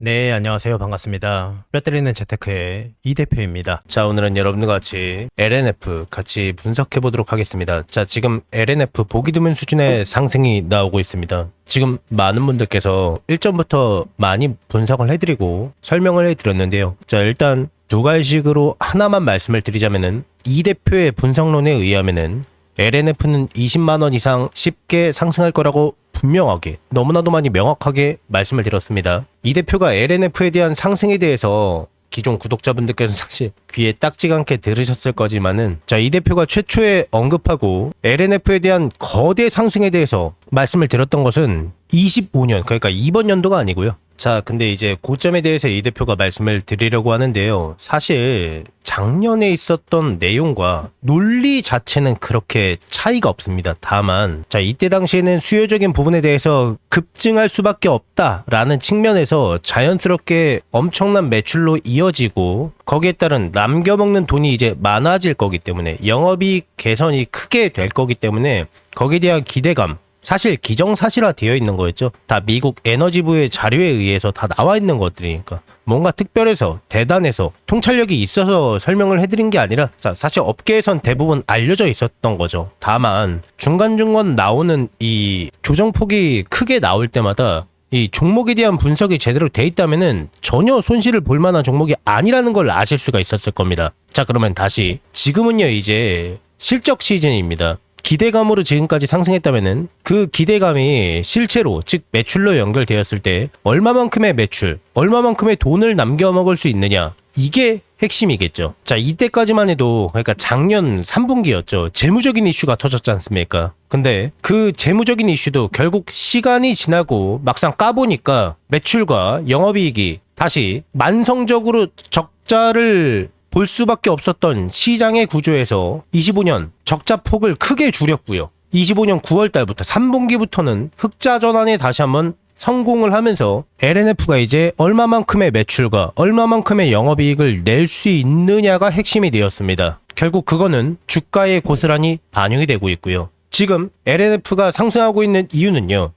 네, 안녕하세요. 반갑습니다. 뼈 때리는 재테크의 이 대표입니다. 자, 오늘은 여러분과 같이 LNF 같이 분석해 보도록 하겠습니다. 자, 지금 LNF 보기 드문 수준의 상승이 나오고 있습니다. 지금 많은 분들께서 일전부터 많이 분석을 해드리고 설명을 해드렸는데요. 자, 일단 두 가지식으로 하나만 말씀을 드리자면은 이 대표의 분석론에 의하면은 LNF는 20만 원 이상 쉽게 상승할 거라고 분명하게 너무나도 많이 명확하게 말씀을 드렸습니다. 이 대표가 LNF에 대한 상승에 대해서 기존 구독자분들께서 사실 귀에 딱지가 않게 들으셨을 거지만은 자, 이 대표가 최초에 언급하고 LNF에 대한 거대 상승에 대해서 말씀을 드렸던 것은 25년 그러니까 이번 연도가 아니고요. 자, 근데 이제 고점에 대해서 이 대표가 말씀을 드리려고 하는데요. 사실 작년에 있었던 내용과 논리 자체는 그렇게 차이가 없습니다. 다만 자, 이때 당시에는 수요적인 부분에 대해서 급증할 수밖에 없다라는 측면에서 자연스럽게 엄청난 매출로 이어지고 거기에 따른 남겨먹는 돈이 이제 많아질 거기 때문에 영업이익 개선이 크게 될 거기 때문에 거기에 대한 기대감 사실 기정사실화 되어 있는 거였죠. 다 미국 에너지부의 자료에 의해서 다 나와 있는 것들이니까 뭔가 특별해서 대단해서 통찰력이 있어서 설명을 해드린 게 아니라 자, 사실 업계에선 대부분 알려져 있었던 거죠. 다만 중간중간 나오는 이 조정폭이 크게 나올 때마다 이 종목에 대한 분석이 제대로 돼 있다면은 전혀 손실을 볼 만한 종목이 아니라는 걸 아실 수가 있었을 겁니다. 자, 그러면 다시 지금은요 이제 실적 시즌입니다. 기대감으로 지금까지 상승했다면은 그 기대감이 실체로 즉 매출로 연결되었을 때 얼마만큼의 매출, 얼마만큼의 돈을 남겨 먹을 수 있느냐 이게 핵심이겠죠. 자, 이때까지만 해도 그러니까 작년 3분기였죠. 재무적인 이슈가 터졌지 않습니까? 근데 그 재무적인 이슈도 결국 시간이 지나고 막상 까보니까 매출과 영업이익이 다시 만성적으로 적자를 볼 수밖에 없었던 시장의 구조에서 25년 적자 폭을 크게 줄였고요. 25년 9월 달부터 3분기부터는 흑자 전환에 다시 한번 성공을 하면서 LNF가 이제 얼마만큼의 매출과 얼마만큼의 영업이익을 낼 수 있느냐가 핵심이 되었습니다. 결국 그거는 주가에 고스란히 반영이 되고 있고요. 지금 LNF가 상승하고 있는 이유는요.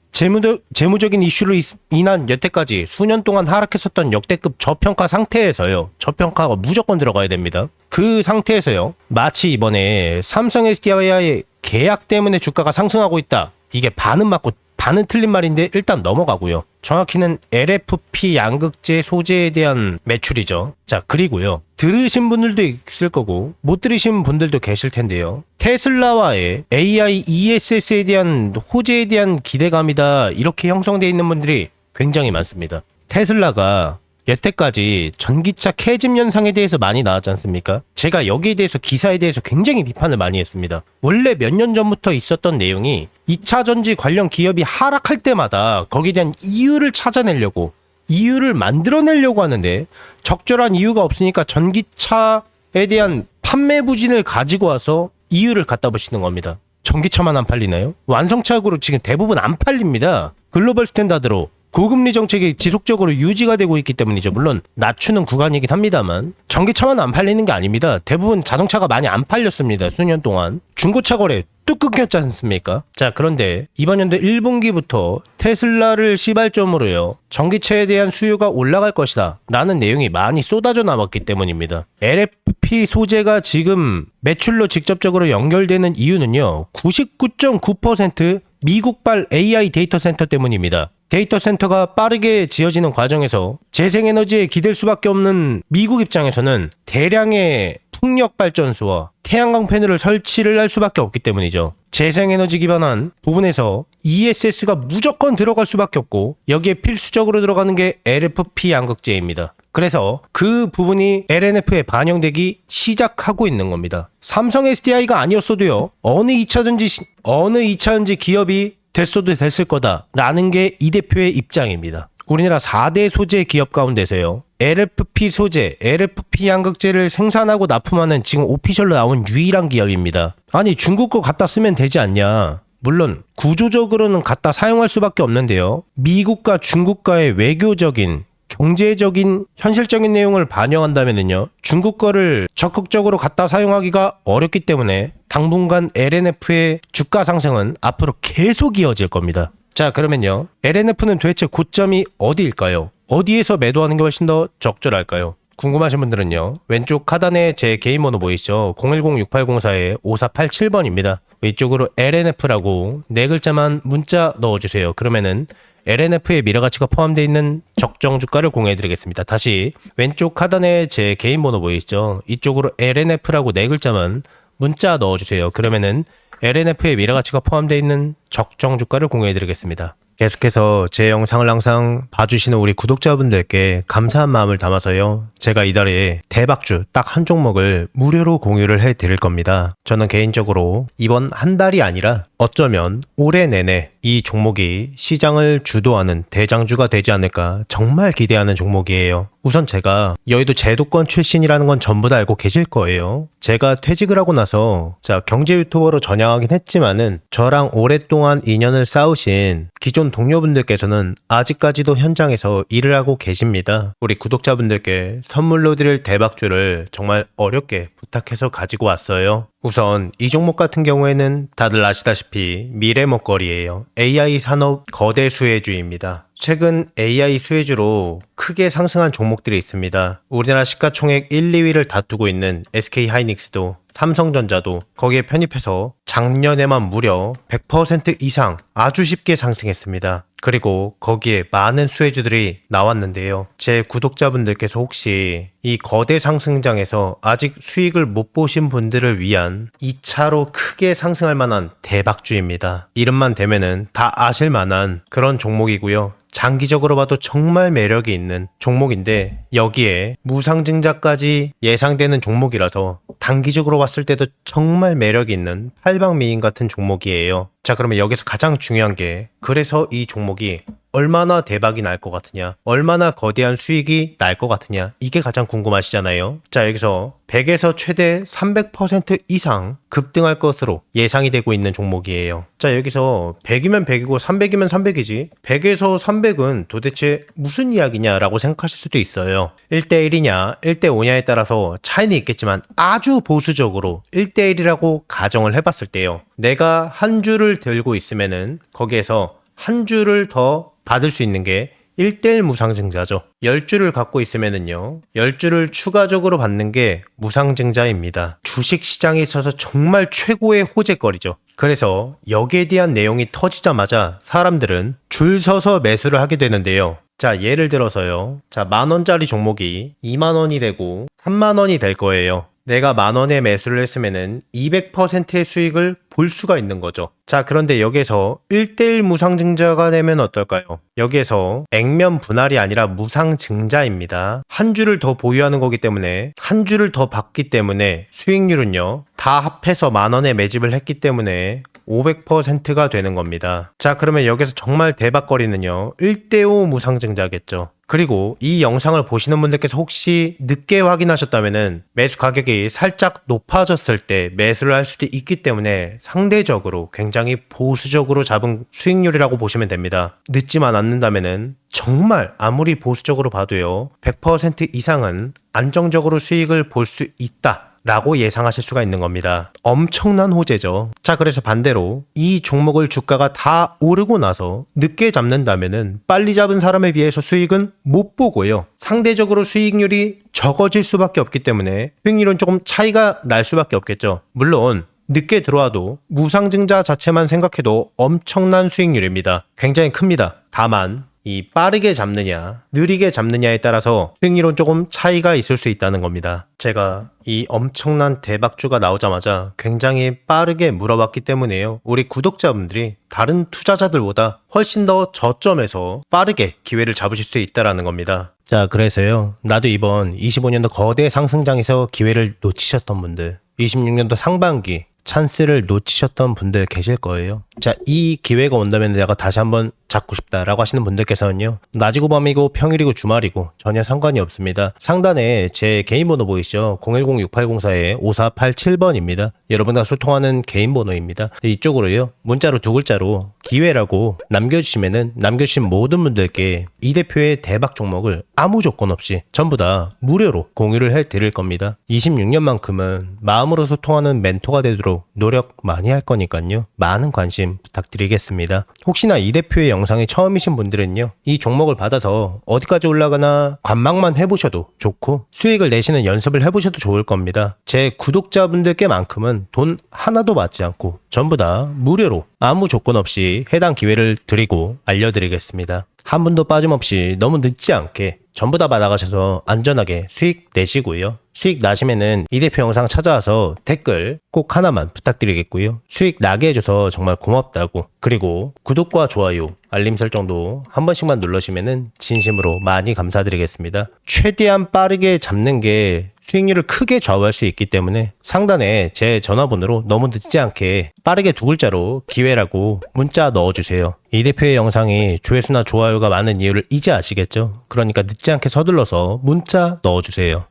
재무적인 이슈로 인한 여태까지 수년 동안 하락했었던 역대급 저평가 상태에서요. 저평가가 무조건 들어가야 됩니다. 그 상태에서요. 마치 이번에 삼성 SDI와의 계약 때문에 주가가 상승하고 있다. 이게 반은 맞고 반은 틀린 말인데 일단 넘어가고요. 정확히는 LFP 양극재 소재에 대한 매출이죠. 자, 그리고요. 들으신 분들도 있을 거고 못 들으신 분들도 계실 텐데요. 테슬라와의 AI ESS에 대한 호재에 대한 기대감이다. 이렇게 형성되어 있는 분들이 굉장히 많습니다. 테슬라가 여태까지 전기차 캐즘 현상에 대해서 많이 나왔지 않습니까? 제가 여기에 대해서 기사에 대해서 굉장히 비판을 많이 했습니다. 원래 몇 년 전부터 있었던 내용이 2차 전지 관련 기업이 하락할 때마다 거기에 대한 이유를 찾아내려고 이유를 만들어내려고 하는데 적절한 이유가 없으니까 전기차에 대한 판매 부진을 가지고 와서 이유를 갖다 보시는 겁니다. 전기차만 안 팔리나요? 완성차고로 지금 대부분 안 팔립니다. 글로벌 스탠다드로 고금리 정책이 지속적으로 유지가 되고 있기 때문이죠. 물론 낮추는 구간이긴 합니다만 전기차만 안 팔리는 게 아닙니다. 대부분 자동차가 많이 안 팔렸습니다. 수년 동안. 중고차 거래 뚝 끊겼지 않습니까? 자, 그런데 이번 연도 1분기부터 테슬라를 시발점으로요. 전기차에 대한 수요가 올라갈 것이다 라는 내용이 많이 쏟아져 나왔기 때문입니다. LFP 소재가 지금 매출로 직접적으로 연결되는 이유는요. 99.9% 미국발 AI 데이터 센터 때문입니다. 데이터 센터가 빠르게 지어지는 과정에서 재생에너지에 기댈 수밖에 없는 미국 입장에서는 대량의 풍력 발전소와 태양광 패널을 설치를 할 수밖에 없기 때문이죠. 재생에너지 기반한 부분에서 ESS가 무조건 들어갈 수밖에 없고 여기에 필수적으로 들어가는 게 LFP 양극재입니다. 그래서 그 부분이 LNF에 반영되기 시작하고 있는 겁니다. 삼성 SDI가 아니었어도요. 어느 2차전지 기업이 됐어도 됐을 거다라는 게 이 대표의 입장입니다. 우리나라 4대 소재 기업 가운데서요. LFP 소재, LFP 양극재를 생산하고 납품하는 지금 오피셜로 나온 유일한 기업입니다. 아니 중국 거 갖다 쓰면 되지 않냐. 물론 구조적으로는 갖다 사용할 수밖에 없는데요. 미국과 중국과의 외교적인 경제적인 현실적인 내용을 반영한다면요. 중국 거를 적극적으로 갖다 사용하기가 어렵기 때문에 당분간 LNF의 주가 상승은 앞으로 계속 이어질 겁니다. 자, 그러면요. LNF는 도대체 고점이 어디일까요? 어디에서 매도하는 게 훨씬 더 적절할까요? 궁금하신 분들은요. 왼쪽 하단에 제 개인 번호 보이시죠? 010-6804-5487번입니다. 위쪽으로 LNF라고 네 글자만 문자 넣어주세요. 그러면은 LNF의 미래가치가 포함되어 있는 적정 주가를 공유해드리겠습니다. 다시 왼쪽 하단에 제 개인 번호 보이시죠? 이쪽으로 LNF라고 네 글자만 문자 넣어주세요. 그러면은 LNF의 미래가치가 포함되어 있는 적정 주가를 공유해드리겠습니다. 계속해서 제 영상을 항상 봐주시는 우리 구독자분들께 감사한 마음을 담아서요. 제가 이달에 대박주 딱 한 종목을 무료로 공유를 해드릴 겁니다. 저는 개인적으로 이번 한 달이 아니라 어쩌면 올해 내내 이 종목이 시장을 주도하는 대장주가 되지 않을까 정말 기대하는 종목이에요. 우선 제가 여의도 제도권 출신이라는 건 전부 다 알고 계실 거예요. 제가 퇴직을 하고 나서 경제 유튜버로 전향하긴 했지만은 저랑 오랫동안 인연을 쌓으신 기존 동료분들께서는 아직까지도 현장에서 일을 하고 계십니다. 우리 구독자분들께 선물로 드릴 대박주를 정말 어렵게 부탁해서 가지고 왔어요. 우선 이 종목 같은 경우에는 다들 아시다시피 미래 먹거리예요. AI 산업 거대 수혜주입니다. 최근 AI 수혜주로 크게 상승한 종목들이 있습니다. 우리나라 시가총액 1, 2위를 다투고 있는 SK하이닉스도 삼성전자도 거기에 편입해서 작년에만 무려 100% 이상 아주 쉽게 상승했습니다. 그리고 거기에 많은 수혜주들이 나왔는데요. 제 구독자분들께서 혹시 이 거대 상승장에서 아직 수익을 못 보신 분들을 위한 2차로 크게 상승할 만한 대박주입니다. 이름만 대면은 다 아실 만한 그런 종목이고요. 장기적으로 봐도 정말 매력이 있는 종목인데 여기에 무상증자까지 예상되는 종목이라서 단기적으로 봤을 때도 정말 매력이 있는 팔방미인 같은 종목이에요. 자, 그러면 여기서 가장 중요한 게 그래서 이 종목이 얼마나 대박이 날 것 같으냐, 얼마나 거대한 수익이 날 것 같으냐, 이게 가장 궁금하시잖아요. 자, 여기서 100에서 최대 300% 이상 급등할 것으로 예상이 되고 있는 종목이에요. 자, 여기서 100이면 100이고 300이면 300이지 100에서 300은 도대체 무슨 이야기냐라고 생각하실 수도 있어요. 1대1이냐 1대5냐에 따라서 차이는 있겠지만 아주 보수적으로 1대1이라고 가정을 해봤을 때요. 내가 한 주를 들고 있으면은 거기에서 한 주를 더 받을 수 있는 게 1대1 무상증자죠. 10주를 갖고 있으면은요, 10주를 추가적으로 받는 게 무상증자입니다. 주식시장에 있어서 정말 최고의 호재거리죠. 그래서 여기에 대한 내용이 터지자마자 사람들은 줄 서서 매수를 하게 되는데요. 자, 예를 들어서요. 자, 10,000원짜리 종목이 20,000원이 되고 30,000원이 될 거예요. 내가 10,000원에 매수를 했으면은 200%의 수익을 볼 수가 있는 거죠. 자, 그런데 여기서 1대1 무상증자가 되면 어떨까요? 여기에서 액면 분할이 아니라 무상증자입니다. 한 주를 더 보유하는 거기 때문에 한 주를 더 받기 때문에 수익률은요, 다 합해서 10,000원에 매집을 했기 때문에 500%가 되는 겁니다. 자, 그러면 여기서 정말 대박거리는요, 1대5 무상증자겠죠. 그리고 이 영상을 보시는 분들께서 혹시 늦게 확인하셨다면은 매수 가격이 살짝 높아졌을 때 매수를 할 수도 있기 때문에 상대적으로 굉장히 보수적으로 잡은 수익률이라고 보시면 됩니다. 늦지만 않는다면은 정말 아무리 보수적으로 봐도요, 100% 이상은 안정적으로 수익을 볼 수 있다 라고 예상하실 수가 있는 겁니다. 엄청난 호재죠. 자, 그래서 반대로 이 종목을 주가가 다 오르고 나서 늦게 잡는다면은 빨리 잡은 사람에 비해서 수익은 못 보고요, 상대적으로 수익률이 적어질 수밖에 없기 때문에 수익률은 조금 차이가 날 수밖에 없겠죠. 물론 늦게 들어와도 무상증자 자체만 생각해도 엄청난 수익률입니다. 굉장히 큽니다. 다만 이 빠르게 잡느냐 느리게 잡느냐에 따라서 수익률은 조금 차이가 있을 수 있다는 겁니다. 제가 이 엄청난 대박주가 나오자마자 굉장히 빠르게 물어봤기 때문에요. 우리 구독자분들이 다른 투자자들보다 훨씬 더 저점에서 빠르게 기회를 잡으실 수 있다는 겁니다. 자, 그래서요, 나도 이번 25년도 거대 상승장에서 기회를 놓치셨던 분들, 26년도 상반기 찬스를 놓치셨던 분들 계실 거예요. 자, 이 기회가 온다면 내가 다시 한번 잡고 싶다라고 하시는 분들께서는요, 낮이고 밤이고 평일이고 주말이고 전혀 상관이 없습니다. 상단에 제 개인 번호 보이시죠? 010-6804-5487번입니다. 여러분과 소통하는 개인 번호입니다. 이쪽으로요, 문자로 두 글자로 기회라고 남겨주시면은 남겨주신 모든 분들께 이 대표의 대박 종목을 아무 조건 없이 전부 다 무료로 공유를 해드릴 겁니다. 26년만큼은 마음으로 소통하는 멘토가 되도록 노력 많이 할 거니까요, 많은 관심 부탁드리겠습니다. 혹시나 이 대표의 영상이 처음이신 분들은요, 이 종목을 받아서 어디까지 올라가나 관망만 해보셔도 좋고 수익을 내시는 연습을 해보셔도 좋을 겁니다. 제 구독자분들께만큼은 돈 하나도 받지 않고 전부 다 무료로 아무 조건 없이 해당 기회를 드리고 알려드리겠습니다. 한 분도 빠짐없이 너무 늦지 않게 전부 다 받아가셔서 안전하게 수익 내시고요. 수익 나시면은 이 대표 영상 찾아와서 댓글 꼭 하나만 부탁드리겠고요. 수익 나게 해줘서 정말 고맙다고, 그리고 구독과 좋아요, 알림 설정도 한 번씩만 눌러주시면은 진심으로 많이 감사드리겠습니다. 최대한 빠르게 잡는 게 수익률을 크게 좌우할 수 있기 때문에 상단에 제 전화번호로 너무 늦지 않게 빠르게 두 글자로 기회라고 문자 넣어주세요. 이 대표의 영상이 조회수나 좋아요가 많은 이유를 이제 아시겠죠? 그러니까 늦지 않게 서둘러서 문자 넣어주세요.